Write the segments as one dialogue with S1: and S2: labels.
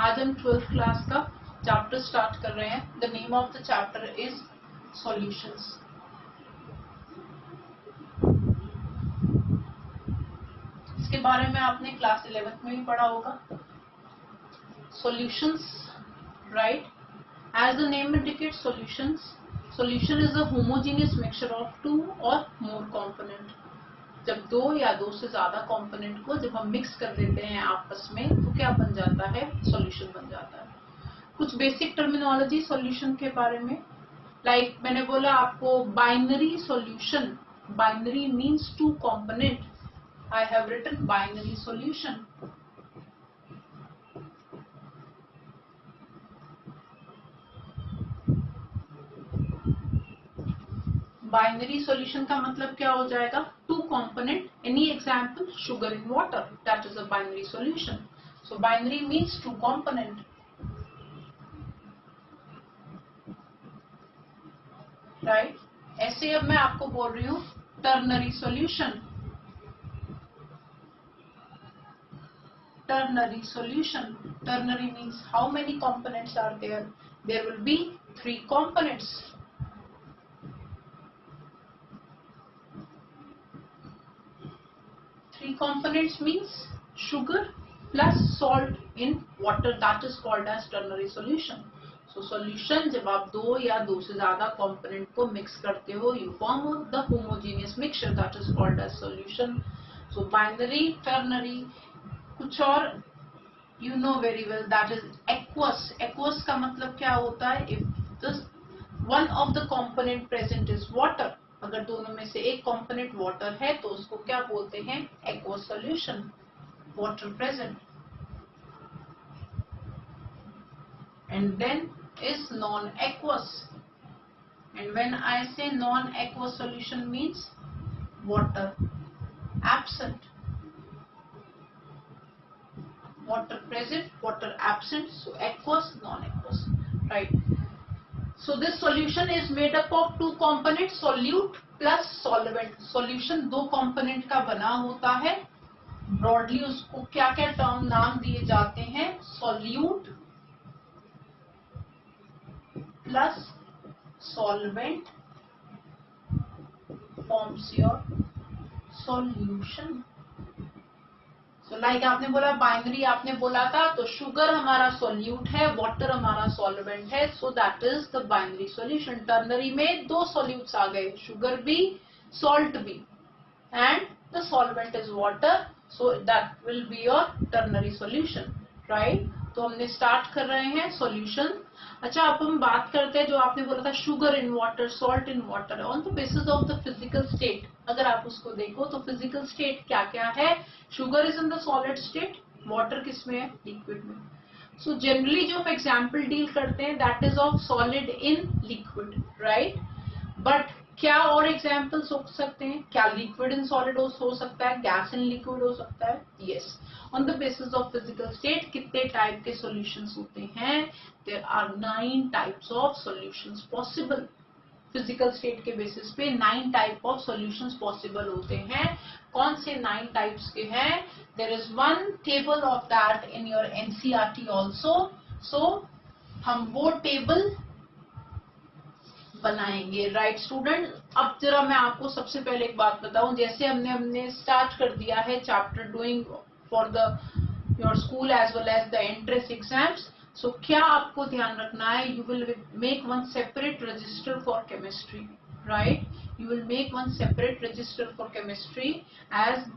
S1: आज हम 12th class का चैप्टर स्टार्ट कर रहे हैं। The name of the chapter is solutions. इसके बारे में आपने क्लास 11th में भी पढ़ा होगा। Solutions, right? As the name indicates, solution is a homogeneous mixture of two or more component. जब दो या दो से ज्यादा कंपोनेंट को जब हम मिक्स कर देते हैं आपस में तो क्या बन जाता है? सॉल्यूशन बन जाता है। कुछ बेसिक टर्मिनोलॉजी सॉल्यूशन के बारे में, लाइक मैंने बोला आपको binary solution. Binary means two component. I have written binary solution. Binary solution का मतलब क्या हो जाएगा? Two component. Any example? Sugar in water, that is a binary solution. So binary means two component, right? ऐसे अब मैं आपको बोल रही हूँ ternary solution. Ternary solution. Ternary means how many components are there? There will be 3 components. Three components means sugar plus salt in water. That is called as ternary solution. So solution जब आप दो या दो से ज्यादा component को mix करते हो, you form the homogeneous mixture. That is called as solution. So binary, ternary, कुछ और you know very well, that is aqueous. Aqueous का मतलब क्या होता है? If this one of the component present is water, अगर दोनों में से एक component water है तो उसको क्या बोलते हैं? Aqueous solution. Water present. And then is non-aqueous. And when I say non-aqueous solution means water absent. Water present, water absent, so aqueous, non-aqueous, right? So this solution is made up of two components, solute plus solvent. Solution दो component का बना होता है। Broadly उसको क्या क्या term नाम दिए जाते हैं? Solute plus solvent forms your solution. So like आपने बोला बाइनरी, आपने बोला था तो शुगर हमारा सॉल्यूट है, वाटर हमारा सॉल्वेंट है, सो that is the binary solution. Ternary में दो सॉल्यूट्स आ गए, शुगर भी, सॉल्ट भी, and the solvent is water, so that will be your ternary solution, right? तो हमने स्टार्ट कर रहे हैं सॉल्यूशन। अच्छा, अब हम बात करते हैं जो आपने बोला था sugar in water, salt in water, on the basis of the physical state. अगर आप उसको देखो तो फिजिकल स्टेट क्या क्या है? Sugar is in the solid state, water किस में है? लिक्विड में। सो जनरली जो हम एग्जाम्पल डील करते हैं that is of solid in liquid, right? But क्या और एग्जाम्पल्स हो सकते हैं? क्या लिक्विड इन सॉलिड हो सकता है? गैस इन लिक्विड हो सकता है? Yes. On the basis of physical state कितने टाइप के सॉल्यूशंस होते हैं? There are 9 types of solutions possible. Physical state के बेसिस पे 9 टाइप ऑफ सॉल्यूशंस पॉसिबल होते हैं। कौन से 9 टाइप्स के हैं? There is one table of that in your NCERT also. So हम वो टेबल बनाएंगे, राइट स्टूडेंट? अब जरा मैं आपको सबसे पहले एक बात बताऊं, जैसे हमने स्टार्ट कर दिया है chapter doing for the your school as well as the entrance exams. So क्या आपको ध्यान रखना है? You will make one separate register for chemistry, right? You will make one separate register for chemistry as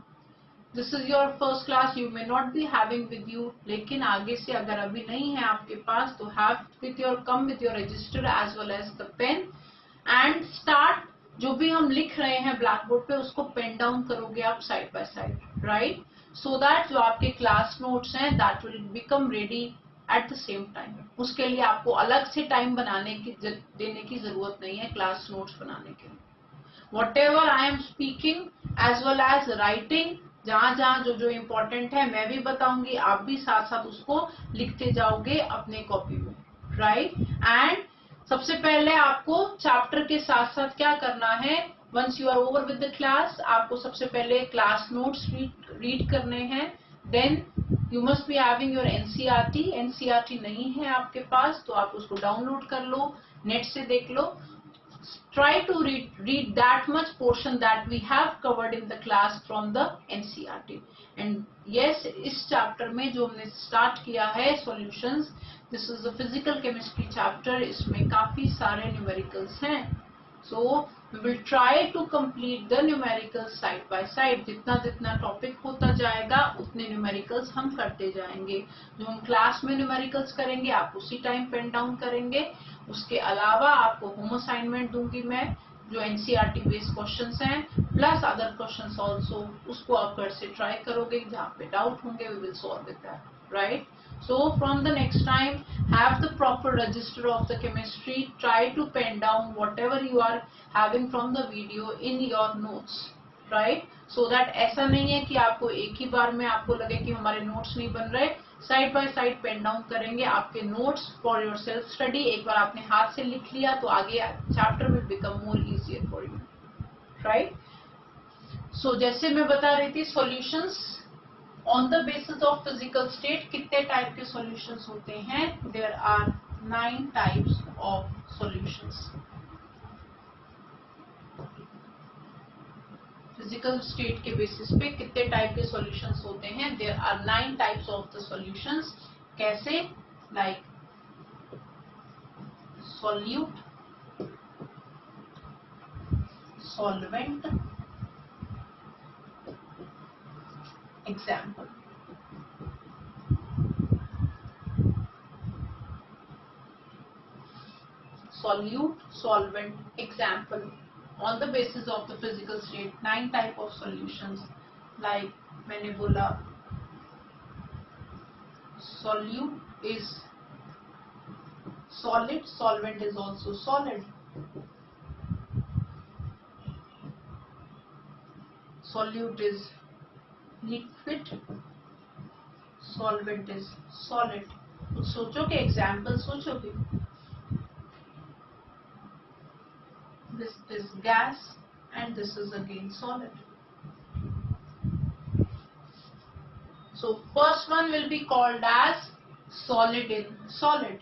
S1: this is your first class, you may not be having with you, लेकिन आगे से अगर अभी नहीं है आपके पास तो have with your come with your register as well as the pen and start. जो भी हम लिख रहे हैं ब्लैक बोर्ड पे उसको पेन डाउन करोगे आप side by side, right? So that जो आपके क्लास नोट्स हैं that will become ready at the same time. उसके लिए आपको अलग से टाइम देने की जरूरत नहीं है क्लास नोट्स बनाने के लिए। whatever I am speaking as well as writing, जहां जहां जो जो इम्पोर्टेंट है मैं भी बताऊंगी, आप भी साथ साथ उसको लिखते जाओगे अपने कॉपी में, राइट? एंड सबसे पहले आपको चैप्टर के साथ साथ क्या करना है? Once you are over with the class, आपको सबसे पहले क्लास नोट्स रीड करने हैं, then you must be having your NCERT. NCERT नहीं है आपके पास तो आप उसको डाउनलोड कर लो, नेट से देख लो। Try to read that much portion that we have covered in the class from the NCERT. And yes, इस चैप्टर में जो हमने स्टार्ट किया है solutions, this is the physical chemistry chapter. इसमें काफी सारे न्यूमेरिकल्स हैं, सो we will try to complete the numericals side by side. जितना जितना टॉपिक होता जाएगा उतने न्यूमेरिकल्स हम करते जाएंगे। जो हम क्लास में न्यूमेरिकल्स करेंगे आप उसी टाइम पेन डाउन करेंगे। उसके अलावा आपको होम असाइनमेंट दूंगी मैं, जो एनसीईआरटी बेस्ड क्वेश्चंस हैं प्लस अदर क्वेश्चंस आल्सो, उसको आप घर से ट्राई करोगे। जहाँ पे डाउट होंगे we will solve it that, right? So from the next time, have the proper register of the chemistry. Try to pen down whatever you are having from the video in your notes, right? So that ऐसा नहीं है कि आपको एक ही बार में आपको लगे कि हमारे नोट्स नहीं बन रहे। Side by side pen down करेंगे आपके notes for your self study. एक बार आपने हाथ से लिख लिया तो आगे chapter will become more easier for you, right? So जैसे मैं बता रही थी solutions on the basis of physical state कितने टाइप के सॉल्यूशंस होते हैं? There are 9 types of solutions. Physical state के बेसिस पे कितने टाइप के सॉल्यूशंस होते हैं? There are 9 types of the solutions. कैसे? Like solute, solvent, example. Solute, solvent, example. On the basis of the physical state, 9 type of solutions. Like मैंने बोला solute is solid, solvent is also solid. Solute is liquid, solvent is solid. कुछ सोचोगे, example सोचोगे? This is gas and this is again solid. So first one will be called as solid in solid.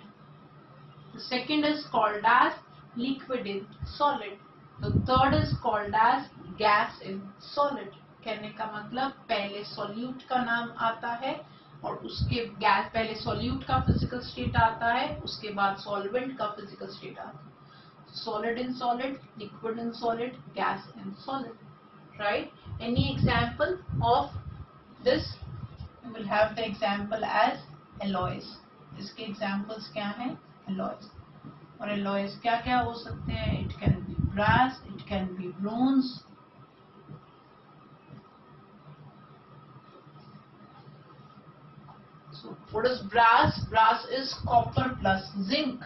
S1: The second is called as liquid in solid. The third is called as gas in solid. कहने का मतलब पहले solute का नाम आता है और उसके गैस, पहले solute का physical state आता है, उसके बाद solvent का physical state आता है। Solid in solid, liquid in solid, gas in solid, right? Any example of this? We will have the example as alloys. इसके examples क्या हैं? Alloys. और alloys क्या क्या हो सकते हैं? It can be brass, it can be bronze. So what is brass? Brass is copper plus zinc.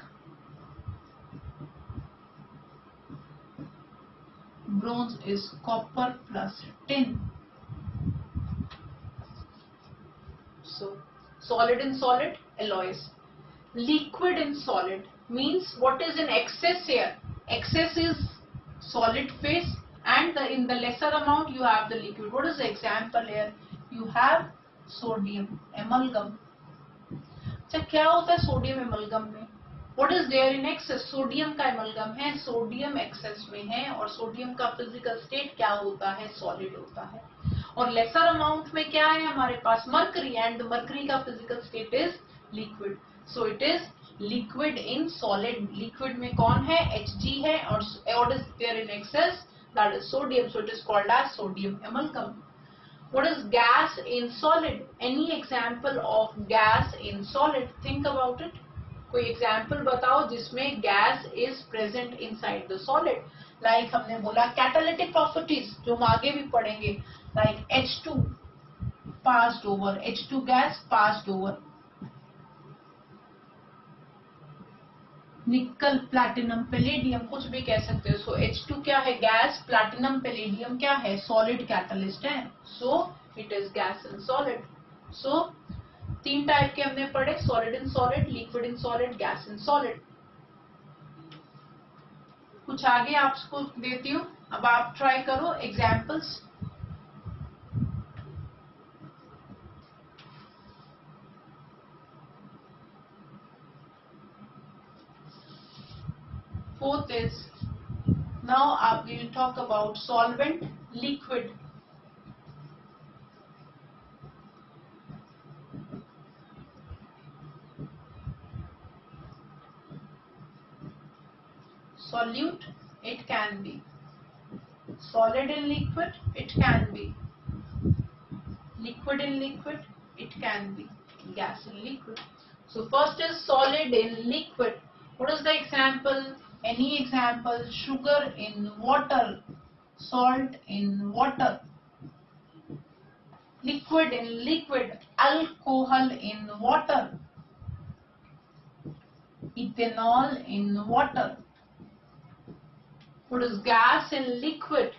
S1: Bronze is copper plus tin. So solid in solid, alloys. Liquid in solid means what is in excess here? Excess is solid phase and in the lesser amount you have the liquid. What is the example here? You have sodium amalgam. अच्छा क्या होता है sodium amalgam में? What is there in excess? Sodium का amalgam है, sodium access में है और सोडियम का फिजिकल स्टेट क्या होता है? सॉलिड होता है। और लेसर अमाउंट में क्या है हमारे पास? मरकरी, एंड मरकरी का physical state is liquid. So it is liquid in solid. Liquid में कौन है? Hg है और what is there in excess? That is sodium. So it is called as sodium amalgam. What is gas in solid? Any example of gas in solid? Think about it. कोई example बताओ जिसमें gas is present inside the solid. Like हमने बोला catalytic properties जो हम आगे भी पढ़ेंगे, like H2 passed over, H2 gas passed over, निकल, प्लैटिनम, पैलेडियम, कुछ भी कह सकते हो। सो H2 क्या है? गैस। प्लैटिनम, पैलेडियम क्या है? सॉलिड कैटलिस्ट है। So it is gas in solid. So 3 type के हमने पढ़े, solid in solid, liquid in solid, gas in solid. कुछ आगे आपको देती हूँ, अब आप ट्राई करो examples. fourth is, now we will talk about solvent, liquid. Solute, it can be. Solid in liquid, it can be. Liquid in liquid, it can be. Gas in liquid. So first is solid in liquid. What is the example? Any example? Sugar in water, salt in water. Liquid in liquid, alcohol in water, ethanol in water. What is gas in liquid?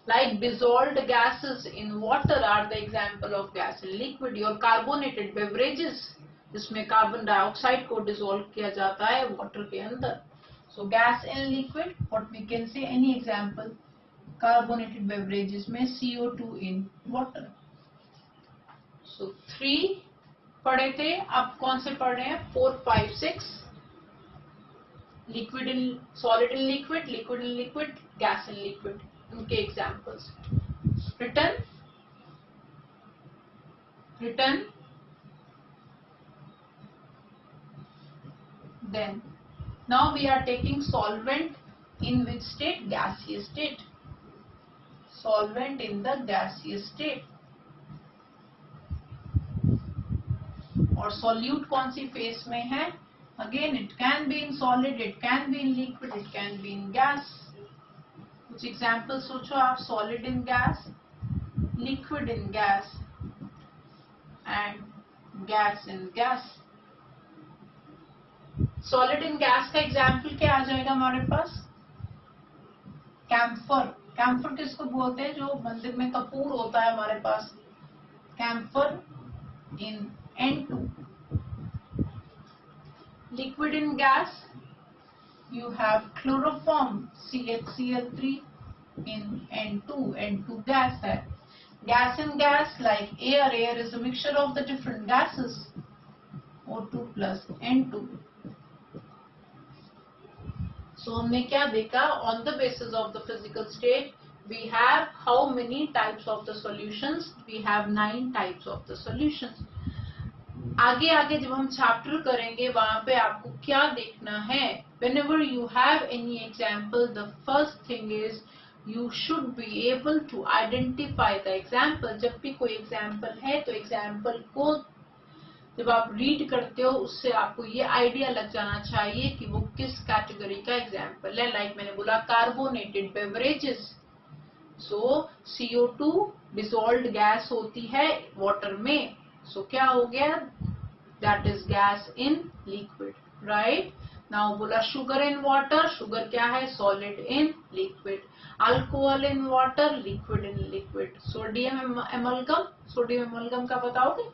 S1: Like dissolved gases in water are the example of gas in liquid. Your carbonated beverages, जिसमें carbon dioxide को dissolve किया जाता है water के अंदर. So gas in liquid, what we can say, any example? Carbonated beverages में CO2 in water. So 3 पढ़े थे, अब कौन से पढ़ रहे हैं? 4, 5, 6. Liquid in solid in liquid, liquid in liquid, gas in liquid. उनके examples. Written. Then now we are taking solvent in which state? Gaseous state. Solvent in the gaseous state. और solute कौन सी phase में है? Again, it can be in solid, it can be in liquid, it can be in gas. कुछ examples सोचो आप. Solid in gas, liquid in gas, and gas in gas. Solid in gas का example क्या आ जाएगा हमारे पास? Camphor. Camphor किसको बोलते हैं? जो मंदिर में कपूर होता है हमारे पास. Camphor in N2. Liquid in gas, you have chloroform, CHCl3 in N2. N2 gas है. Gas in gas, like air. Air is a mixture of the different gases. O2 plus N2. So हमने क्या देखा? On the basis of the physical state, we have how many types of the solutions? We have 9 types of the solutions. आगे आगे जब हम chapter करेंगे वहां पे आपको क्या देखना है? Whenever you have any example, the first thing is you should be able to identify the example. जब भी कोई example है तो example को जब आप रीड करते हो उससे आपको ये आइडिया लग जाना चाहिए कि वो किस कैटेगरी का एग्जाम्पल है. लाइक मैंने बोला कार्बोनेटेड बेवरेजेस. सो CO2 डिसॉल्व्ड गैस होती है वाटर में. सो क्या हो गया? That is gas in liquid. Right. Now बोला शुगर इन वाटर. शुगर क्या है? Solid in liquid. Alcohol in water, liquid in liquid. Sodium amalgam. Sodium amalgam का बताओगे?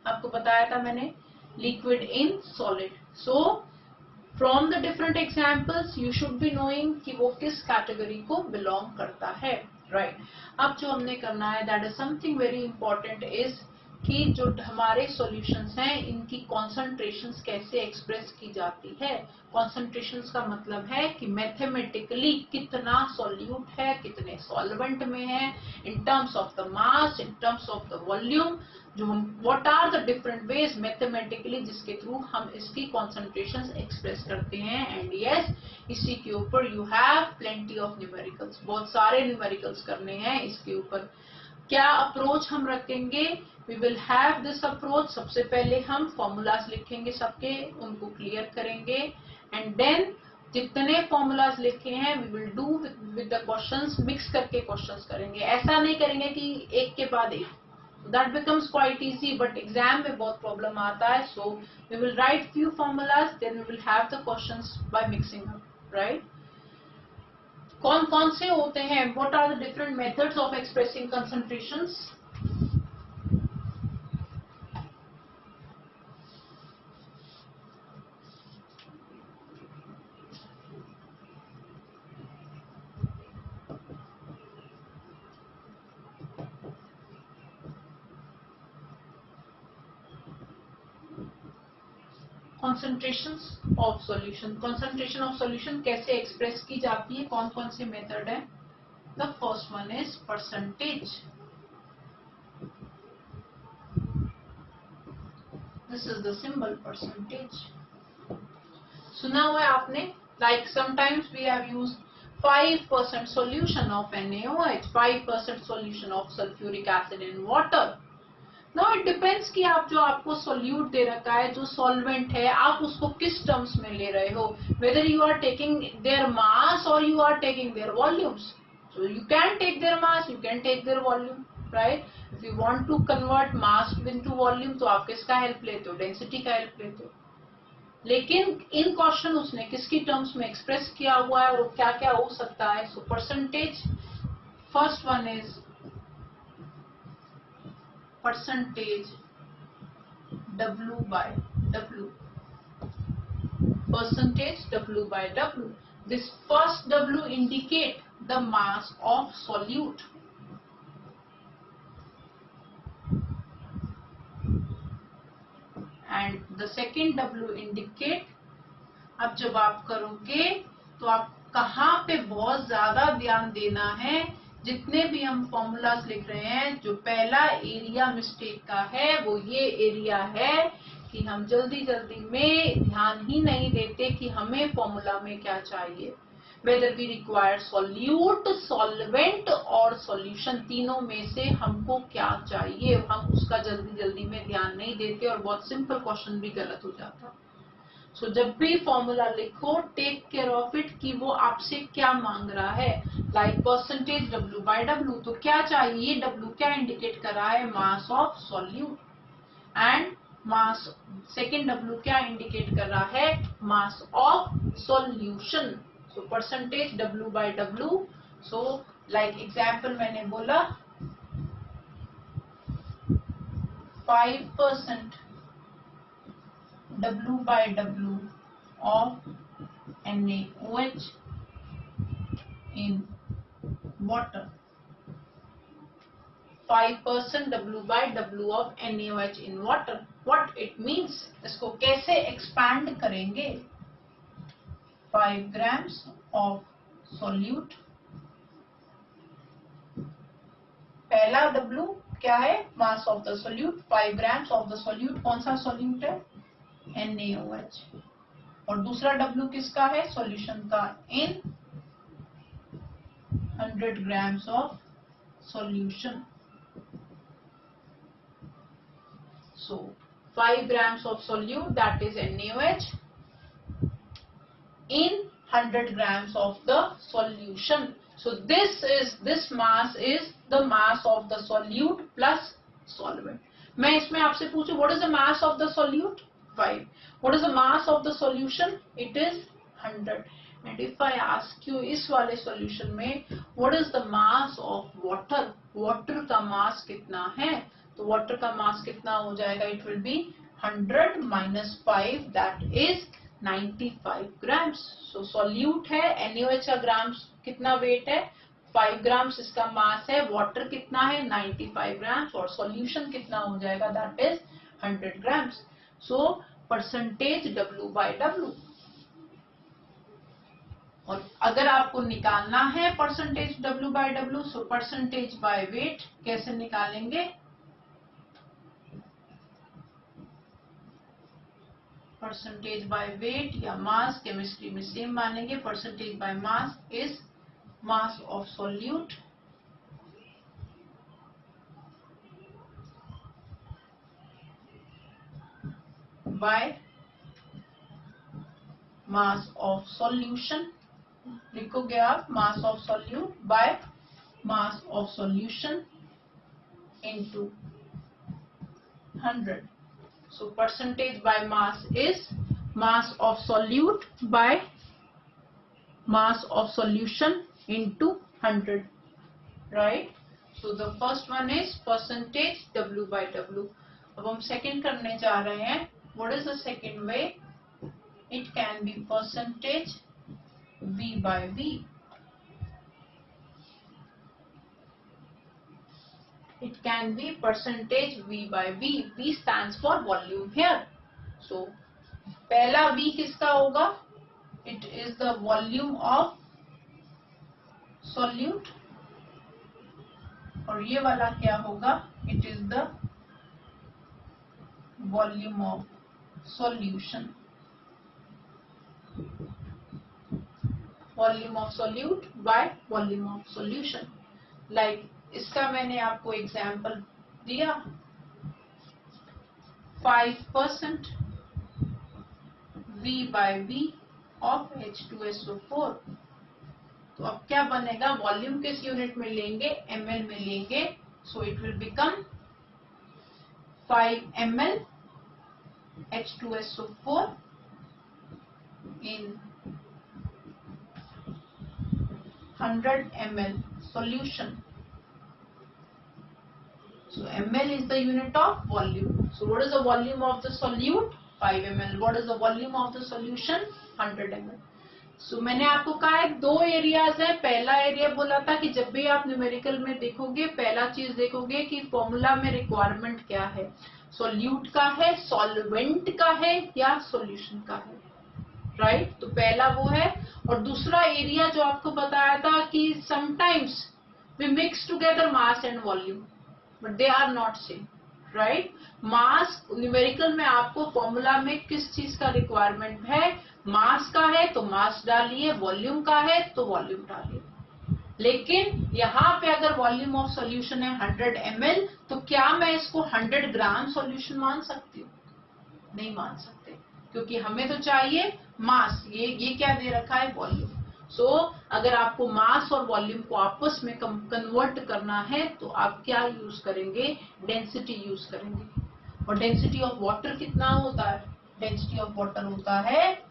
S1: आपको बताया था मैंने. Liquid in solid. So from the different examples you should be knowing कि वो किस कैटेगरी को बिलोंग करता है. राइट. अब जो हमने करना है that is something very important is कि जो हमारे सॉल्यूशंस हैं इनकी कॉन्सेंट्रेशंस कैसे एक्सप्रेस की जाती है. कॉन्सेंट्रेशंस का मतलब है कि मैथमेटिकली कितना सॉल्यूट है, कितने सॉल्वेंट में है, in terms of the mass, in terms of the volume. जो हम what are the different ways mathematically जिसके थ्रू हम इसकी कॉन्सेंट्रेशंस एक्सप्रेस करते हैं. एंड यस, इसी के ऊपर you have plenty of numericals. बहुत सारे न्यूमेरिकल्स करने हैं इसके ऊपर. क्या अप्रोच हम रखेंगे? We will have this approach. सबसे पहले हम फॉर्मूलाज लिखेंगे सबके, उनको क्लियर करेंगे. एंड देन जितने फॉर्मूलाज लिखे हैं we will do with the questions. Mix करके क्वेश्चंस करेंगे. ऐसा नहीं करेंगे कि एक के बाद एक. That becomes quite easy, but exam में बहुत प्रॉब्लम आता है. So we will write few formulas, then we will have the questions by mixing up. Right. कौन कौन से होते हैं? What are the different methods of expressing concentrations? Concentration of solution, concentration of solution कैसे express की जाती है, कौन कौन से मेथड है? The first one is percentage. This is the symbol percentage. सुना हुआ है आपने, like sometimes we have used 5% solution of NaOH, 5% solution of sulfuric acid in water. Now it depends कि आप जो आपको सोल्यूट दे रखा है, जो सॉल्वेंट है, आप उसको किस टर्म्स में ले रहे हो, whether you are taking their mass or you are taking their volumes. So you can take their mass, you can take their volume, right? If you want to convert mass into volume, तो आप किसका help लेते हो? Density का help लेते हो. लेकिन इन question उसने किसकी टर्म्स में एक्सप्रेस किया हुआ है और क्या क्या हो सकता है? So percentage, first one is percentage W by W. Percentage W by W. This first W indicate the mass of solute. And the second W indicate, अब जब आप करोगे तो आप कहाँ पे बहुत ज्यादा ध्यान देना है, जितने भी हम फॉर्मूलाज लिख रहे हैं, जो पहला एरिया मिस्टेक का है वो ये एरिया है कि हम जल्दी जल्दी में ध्यान ही नहीं देते कि हमें फॉर्मूला में क्या चाहिए. Whether we require solute, solvent और सॉल्यूशन, तीनों में से हमको क्या चाहिए, हम उसका जल्दी जल्दी में ध्यान नहीं देते और बहुत सिंपल क्वेश्चन भी गलत हो जाता. सो जब भी फॉर्मूला लिखो, टेक केयर ऑफ इट कि वो आपसे क्या मांग रहा है. Like percentage W by W, तो क्या चाहिए? W क्या इंडिकेट कर रहा है? Mass of solute. And mass, second W क्या इंडिकेट कर रहा है? Mass of solution. So percentage W by W. So like example मैंने बोला 5% W by W of NaOH in water. 5% W by W of NaOH in water. What it means? इसको कैसे expand करेंगे? 5 grams of solute. पहला W क्या है? Mass of the solute. 5 grams of the solute. कौन सा solute है? NaOH. और दूसरा W किसका है? सॉल्यूशन का. इन 100 grams of solution. So 5 grams of solute, that is NaOH, in 100 grams of the solution. So this mass is the mass of the solute plus solvent. मैं इसमें आपसे पूछूं, what is the mass of the solute? 5. What is the mass of the solution? It is 100. And if I ask you इस वाले solution में what is the mass of water? Water का mass कितना है? तो water का mass कितना हो जाएगा? It will be 100 minus 5, that is 95 grams. So solute है, NaOH का grams कितना weight है? 5 grams इसका mass है. water कितना है? 95 grams. और solution कितना हो जाएगा? That is 100 grams. So percentage W by W. और अगर आपको निकालना है percentage W by W, so percentage by weight कैसे निकालेंगे? परसेंटेज बाय वेट या मास, केमिस्ट्री में सेम मानेंगे. Percentage by mass is mass of solute by mass of solution. लिखोगे आप मास of solute by mass of solution into 100. So percentage by mass is mass of solute by mass of solution into 100, right? So the first one is percentage W by W. अब हम second करने जा रहे हैं. What is the second way? It can be percentage V by V. It can be percentage V by V. V stands for volume here. So पहला V किसका होगा? It is the volume of solute, और ये वाला क्या होगा? It is the volume of solution, volume of solute by volume of solution. Like इसका मैंने आपको एग्जांपल दिया, 5% V by V of H2SO4। तो अब क्या बनेगा? वॉल्यूम किस यूनिट में लेंगे? ml में लेंगे। So it will become 5 ml H2SO4 in 100 ml solution. So ml is the unit of volume. So what is the volume of the solute? 5 ml. What is the volume of the solution? 100 ml. So मैंने आपको कहा है दो areas है। पहला area बोला था कि जब भी आप न्यूमेरिकल में देखोगे, पहला चीज देखोगे कि फॉर्मूला में रिक्वायरमेंट क्या है, सॉल्यूट का है, सॉल्वेंट का है या सॉल्यूशन का है, राइट? तो पहला वो है। और दूसरा एरिया जो आपको बताया था कि sometimes we mix together mass and volume, but they are not same, right? Mass numerical में आपको फॉर्मूला में किस चीज का रिक्वायरमेंट है? मास का है तो मास डालिए, वॉल्यूम का है तो वॉल्यूम डालिए। लेकिन यहाँ पे अगर वॉल्यूम ऑफ सॉल्यूशन है 100 ml, तो क्या मैं इसको 100 ग्राम सॉल्यूशन मान सकती हूँ? नहीं मान सकते, क्योंकि हमें तो चाहिए मास। ये क्या दे रखा है? वॉल्यूम। सो अगर आपको मास और वॉल्यूम को आपस में कन्वर्ट करना है तो आप क्या यूज करेंगे? डेंसिटी यूज करेंगे। और डेंसिटी ऑफ वाटर कितना होता है? डेंसिटी ऑफ वाटर होता है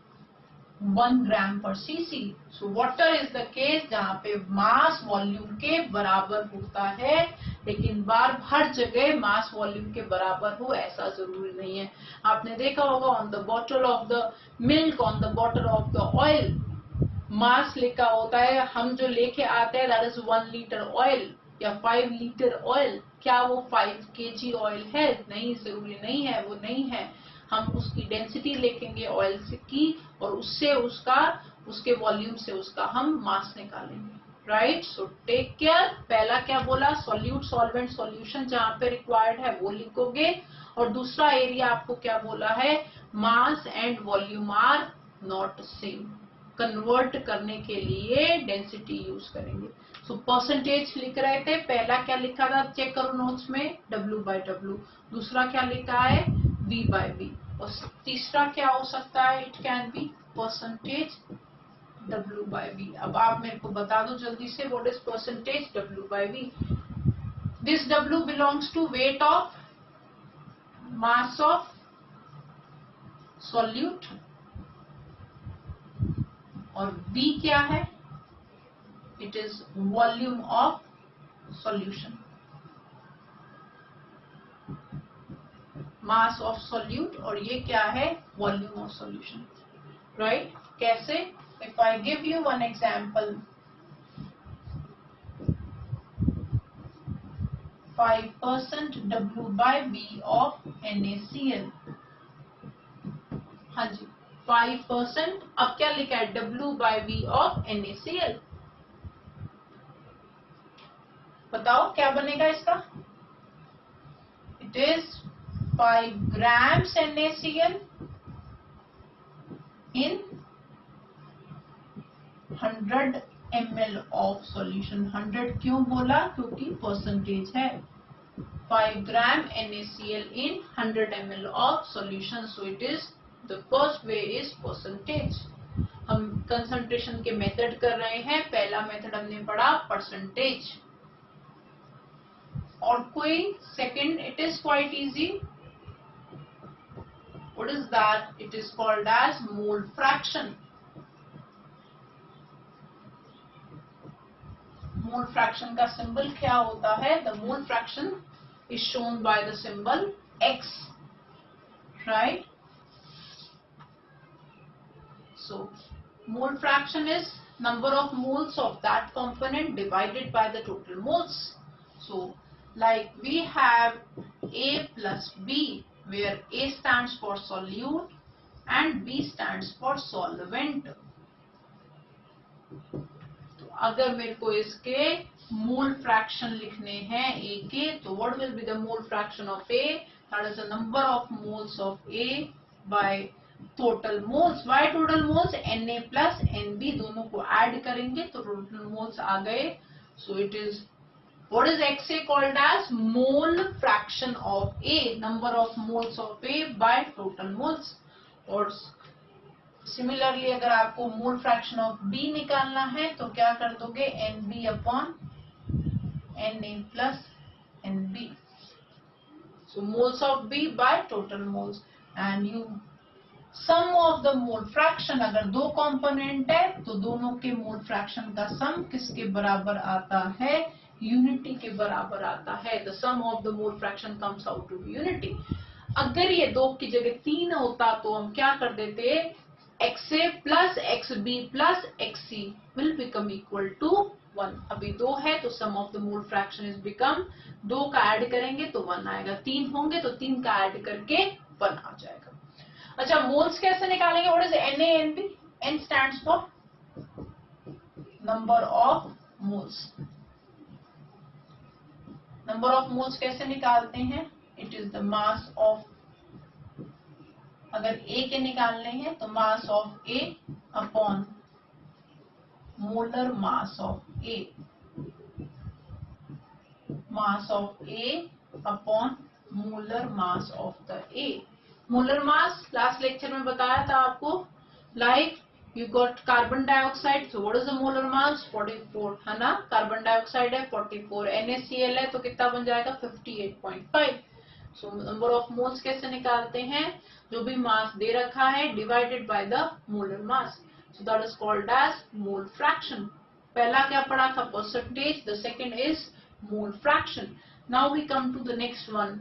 S1: 1 ग्राम पर CC. So water is the case जहाँ पे मास वॉल्यूम के बराबर होता है, लेकिन हर जगह मास वॉल्यूम के बराबर हो ऐसा जरूरी नहीं है। आपने देखा होगा on the bottle of the milk, on the bottle of the oil mass लिखा होता है। हम जो लेके आते हैं दैट इज 1 लीटर ऑयल या 5 लीटर ऑयल। क्या वो 5 kg ऑयल है? नहीं, जरूरी नहीं है, वो नहीं है। हम उसकी डेंसिटी लिखेंगे ऑयल से की, और उससे उसके वॉल्यूम से उसका हम मास निकालेंगे, राइट? So take care. पहला क्या बोला? सॉल्यूट, सॉल्वेंट, सॉल्यूशन जहां पे रिक्वायर्ड है वो लिखोगे। और दूसरा एरिया आपको क्या बोला है? Mass and volume are not same. Convert करने के लिए डेंसिटी यूज करेंगे। सो परसेंटेज लिख रहे थे, पहला क्या लिखा था? चेक करो नोट्स में, W/W। दूसरा क्या लिखा है? V/V। और तीसरा क्या हो सकता है? It can be percentage W/V। अब आप मेरे को बता दो जल्दी से, what is percentage W/V? This W belongs to weight of mass of solute, और V क्या है? It is volume of solution, mass of solute, और ये क्या है? Volume of solution, right? कैसे? If I give you one example, 5% W/V of NaCl। हाँ जी, 5%। अब क्या लिखा है? W/V of NaCl। बताओ क्या बनेगा इसका? It is 5 grams NaCl in 100 ml of solution। 100 क्यों बोला? क्योंकि परसेंटेज है। 5 gram NaCl in 100 ml of solution। So it is the first way is percentage। हम कंसंट्रेशन के मेथड कर रहे हैं। पहला मेथड हमने पढ़ा परसेंटेज। और कोई second? It is quite easy. What is that? It is called as mole fraction। Mole fraction का सिंबल क्या होता है? The mole fraction is shown by the symbol X, right? So mole fraction is number of moles of that component divided by the total moles. So like we have A plus B, where A stands for solute, and B stands for solvent. तो अगर मेरे को इसके mole fraction लिखने हैं A के, तो what will be the mole fraction of A? That is the number of moles of A by total moles. Why total moles? Na plus Nb दोनों को ऐड करेंगे तो total moles आ गए. So it is, what is XA called as? Mole fraction of A, number of moles of A by total moles. और similarly अगर आपको mole fraction of B निकालना है तो क्या कर दोगे? N B upon N A plus N B. So moles of B by total moles and you sum of the mole fraction. अगर दो कंपोनेंट है तो दोनों के मोल फ्रैक्शन का सम किसके बराबर आता है? यूनिटी के बराबर आता है. The sum of the mole fraction comes out to be unity. अगर ये दो की जगह 3 होता तो हम क्या कर देते? XA plus XB plus XC will become equal to 1. अभी 2 है तो sum of the mole fraction is become, 2 का ऐड करेंगे तो 1 आएगा, 3 होंगे तो 3 का ऐड करके 1 आ जाएगा. अच्छा, मोल्स कैसे निकालेंगे? What is NaNb? N stands for number of moles. Number of moles कैसे निकालते हैं? It is the mass of, अगर A के निकालने हैं तो mass of A upon molar mass of A. Mass of A upon molar mass of the A. Molar mass last lecture में बताया था आपको, like you got carbon dioxide. So what is the molar मास? 44 है ना. Carbon dioxide है 44, NaCl है तो कितना बन जाएगा? 58.5. सो नंबर ऑफ मोल्स कैसे निकालते हैं? जो भी मास दे रखा है divided by the molar mass. So that is called as mole fraction. पहला क्या पढ़ा था? Percentage. The second is mole fraction. Now we come to the next one.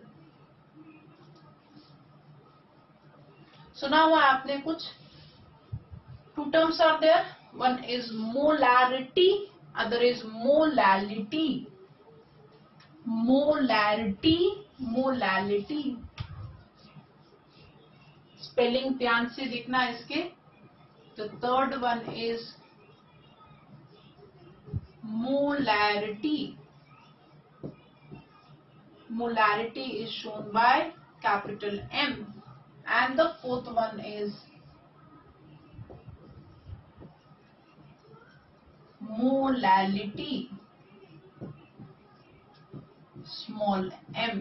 S1: So now आपने कुछ two terms are there. One is molarity, other is molality. Molarity, molality. Spelling ध्यान से देखना इसके. The third one is molarity. Molarity is shown by capital M. And the fourth one is molality, small m.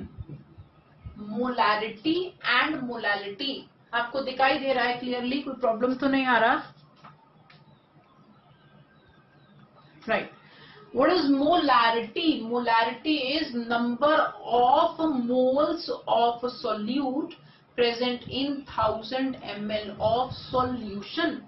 S1: molarity and molality. आपको दिखाई दे रहा है clearly? कोई problem तो नहीं आ रहा? Right. What is molarity? Molarity is number of moles of solute present in 1000 ml of solution.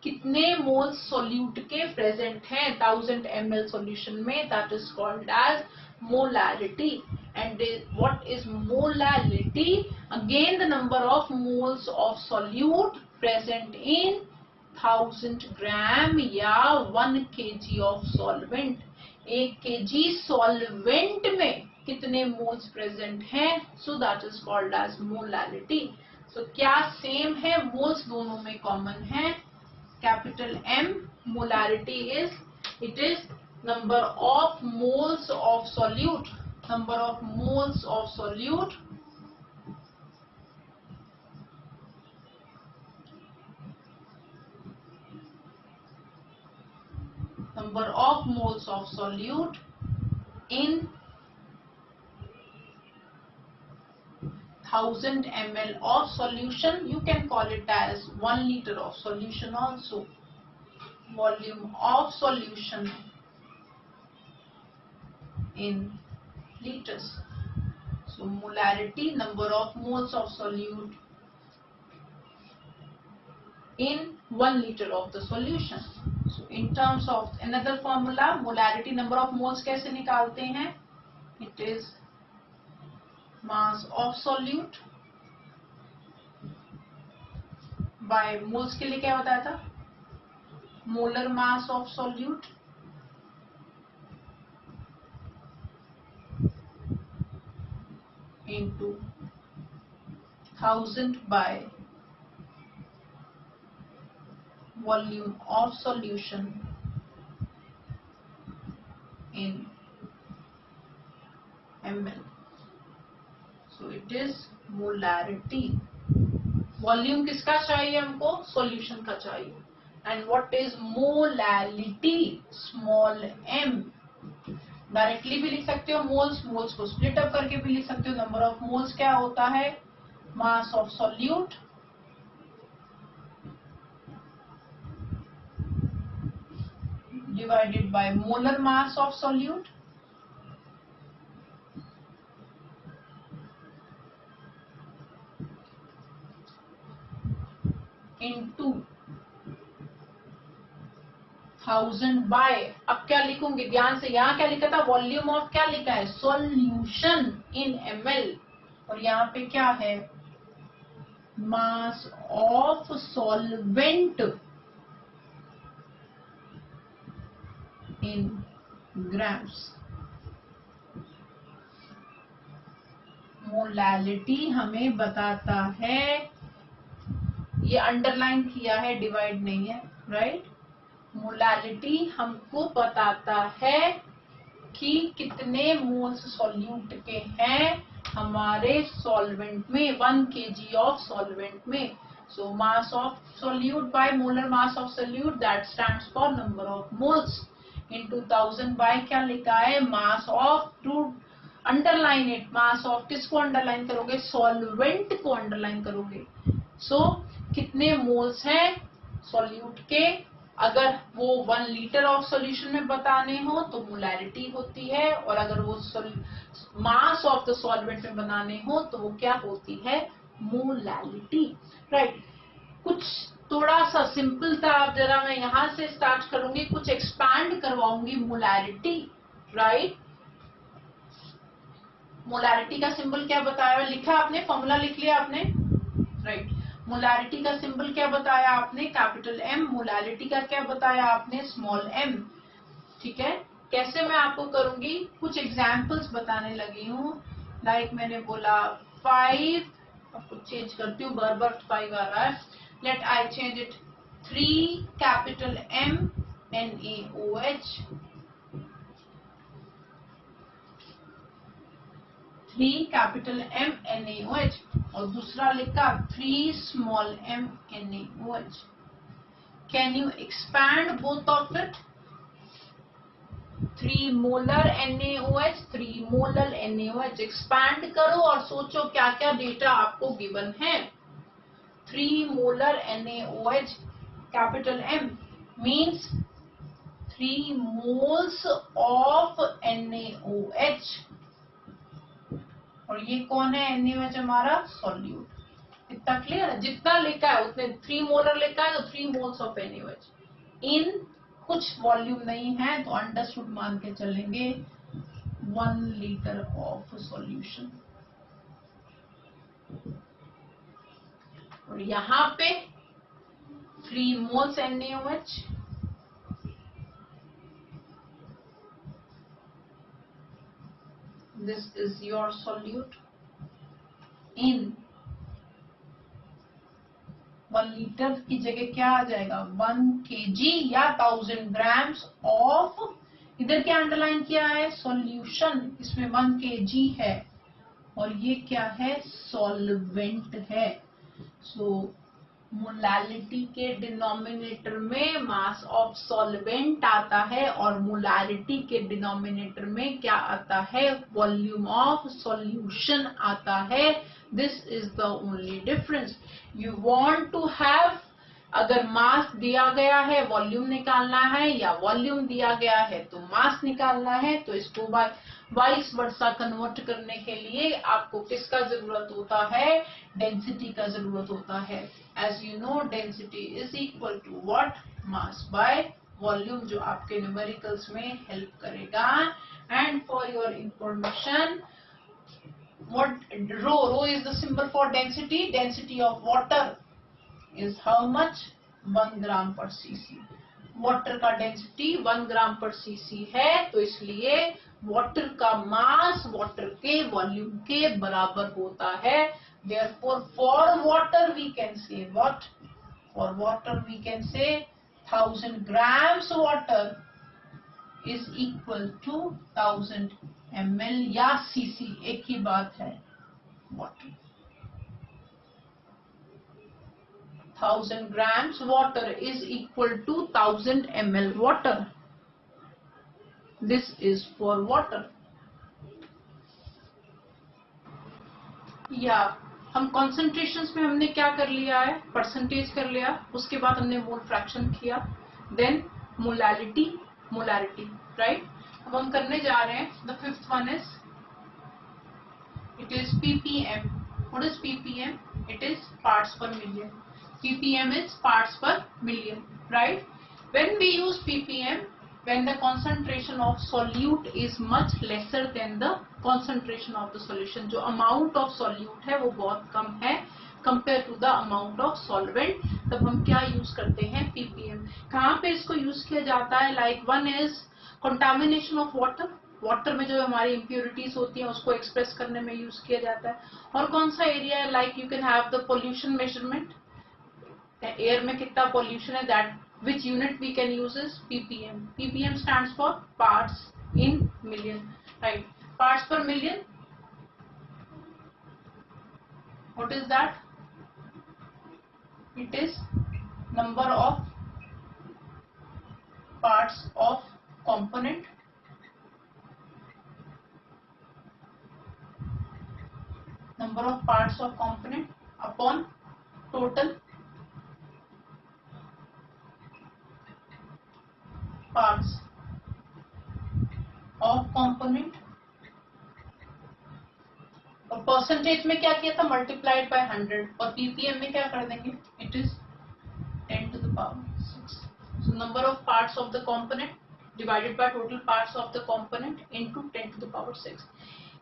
S1: कितने moles solute के प्रेजेंट हैं 1000 ml सॉल्यूशन में? That is called as molarity. And what is molarity? Again the number of moles of solute present in 1000 gram या 1 kg of solvent. 1 kg solvent में कितने moles present हैं? So that is called as molarity. So क्या same है? Moles दोनों में common है. Capital M, molarity is, it is number of moles of solute. Number of moles of solute number of moles of solute in 1000 ml of solution. You can call it as 1 liter of solution also. Volume of solution in liters. So molarity, number of moles of solute in 1 liter of the solution. So in terms of another formula, molarity, number of moles कैसे निकालते हैं? It is mass of solute by moles के लिए क्या बताया था? molar mass of solute into 1000 by volume of solution in ml. So it is molarity. Volume किसका चाहिए हमको? सॉल्यूशन का चाहिए. And what is molality? Small m. Directly भी लिख सकते हो मोल्स, मोल्स को स्प्लिट अप करके भी लिख सकते हो. नंबर ऑफ मोल्स क्या होता है? Mass of solute divided by molar mass of solute into 1000 by. अब क्या लिखूंगी ध्यान से? यहाँ क्या लिखा था? वॉल्यूम ऑफ क्या लिखा है? Solution in ml. और यहाँ पे क्या है? Mass of solvent in grams. Molality हमें बताता है, ये अंडरलाइन किया है, डिवाइड नहीं है, राइट? मोलैलिटी हमको बताता है कि कितने मोल्स सॉल्यूट के हैं हमारे सॉल्वेंट में, 1 kg ऑफ सॉल्वेंट में. So mass of solute by molar mass of solute, that stands for number of moles into 1000 by क्या लिखा है? Mass of, to underline it, mass of किसको अंडरलाइन करोगे? सॉल्वेंट को अंडरलाइन करोगे. So कितने moles हैं सॉल्यूट के? अगर वो 1 लीटर ऑफ सॉल्यूशन में बताने हो तो मोलैरिटी होती है, और अगर वो मास ऑफ द सॉल्वेंट में बनाने हो तो वो क्या होती है? Molality, right? कुछ थोड़ा सा सिंपल था. अब जरा मैं यहां से स्टार्ट करूंगी, कुछ एक्सपैंड करवाऊंगी मोलैरिटी, राइट? मोलैरिटी का सिंबल क्या बताया? लिखा आपने? फॉर्मूला लिख लिया आपने, राइट? मोलैरिटी का सिंबल क्या बताया आपने? Capital M. मोलैलिटी का क्या बताया आपने? Small m. ठीक है. कैसे मैं आपको करूंगी? कुछ एग्जाम्पल्स बताने लगी हूँ. लाइक मैंने बोला 5, आपको चेंज करती हूँ, बार बार 5 आ रहा है. Let I change it. 3 capital M NaOH, 3 capital M NaOH, और दूसरा लिखा 3 small m NaOH. Can you expand both of it? 3 molar NaOH, 3 molar NaOH. Expand करो और सोचो क्या क्या डेटा आपको गिवन है. 3 molar NaOH capital M means 3 moles of NaOH. और ये कौन है? NaOH हमारा सॉल्यूट. इतना क्लियर है? जितना लिखा है उतने, 3 मोलर लिखा है तो 3 मोल्स ऑफ NaOH. इन कुछ वॉल्यूम नहीं है तो अंडरस्टूड मान के चलेंगे 1 लीटर ऑफ सॉल्यूशन. और यहाँ पे 3 moles NaOH, this is your solute in 1 litre की जगह क्या आ जाएगा? 1 kg या 1000 ग्राम्स ऑफ, इधर क्या अंडरलाइन किया है? सॉल्यूशन. इसमें 1 kg है और ये क्या है? सॉल्वेंट है. सो मोलैलिटी के डिनोमिनेटर में मास ऑफ सॉल्वेंट आता है और मोलैलिटी के डिनोमिनेटर में क्या आता है? वॉल्यूम ऑफ सॉल्यूशन आता है. This is the only difference. You want to have, अगर मास दिया गया है वॉल्यूम निकालना है, या वॉल्यूम दिया गया है तो मास निकालना है, तो इसको वाइस वर्सा कन्वर्ट करने के लिए आपको किसका जरूरत होता है? डेंसिटी का जरूरत होता है. As you know density is equal to what? Mass by volume, जो आपके न्यूमेरिकल्स में हेल्प करेगा. And for your information, what rho is the symbol for density. Density of water is how much? 1 gram per cc. Water का density 1 ग्राम पर CC है, तो इसलिए water का मास वाटर के वॉल्यूम के बराबर होता है. Therefore, for water we can say what? For water we can say 1000 grams water is equal to 1000 ml या cc, एक ही बात है, water. 1000 grams water is equal to 1000 ml water. This is for water. या हम concentrations में हमने क्या कर लिया है, परसेंटेज कर लिया, उसके बाद हमने मोल फ्रैक्शन किया, देन मोलालिटी, मोलारिटी, राइट. अब हम करने जा रहे हैं the fifth one is, it is ppm. What is ppm? It is parts per million. ppm is parts per million, right? When we use ppm, when the concentration of solute is much lesser than the concentration of the solution, जो amount of solute है वो बहुत कम है compared to the amount of solvent, तब हम क्या use करते हैं, ppm. कहाँ पे इसको use किया जाता है? Like one is contamination of water. Water में जो हमारी इम्प्योरिटीज होती हैं उसको एक्सप्रेस करने में यूज किया जाता है. और कौन सा एरिया है? Like you can have the pollution measurement. Air में कितना पोल्यूशन है, that which unit we can use is ppm. ppm stands for parts in million, right? Parts per million, what is that? It is number of parts of component upon total parts of component. और percentage में क्या किया था, multiplied by 100. और ppm में क्या कर देंगे, it is 10 to the power 6. So number of parts of the component divided by total parts of the component into 10 to the power 6.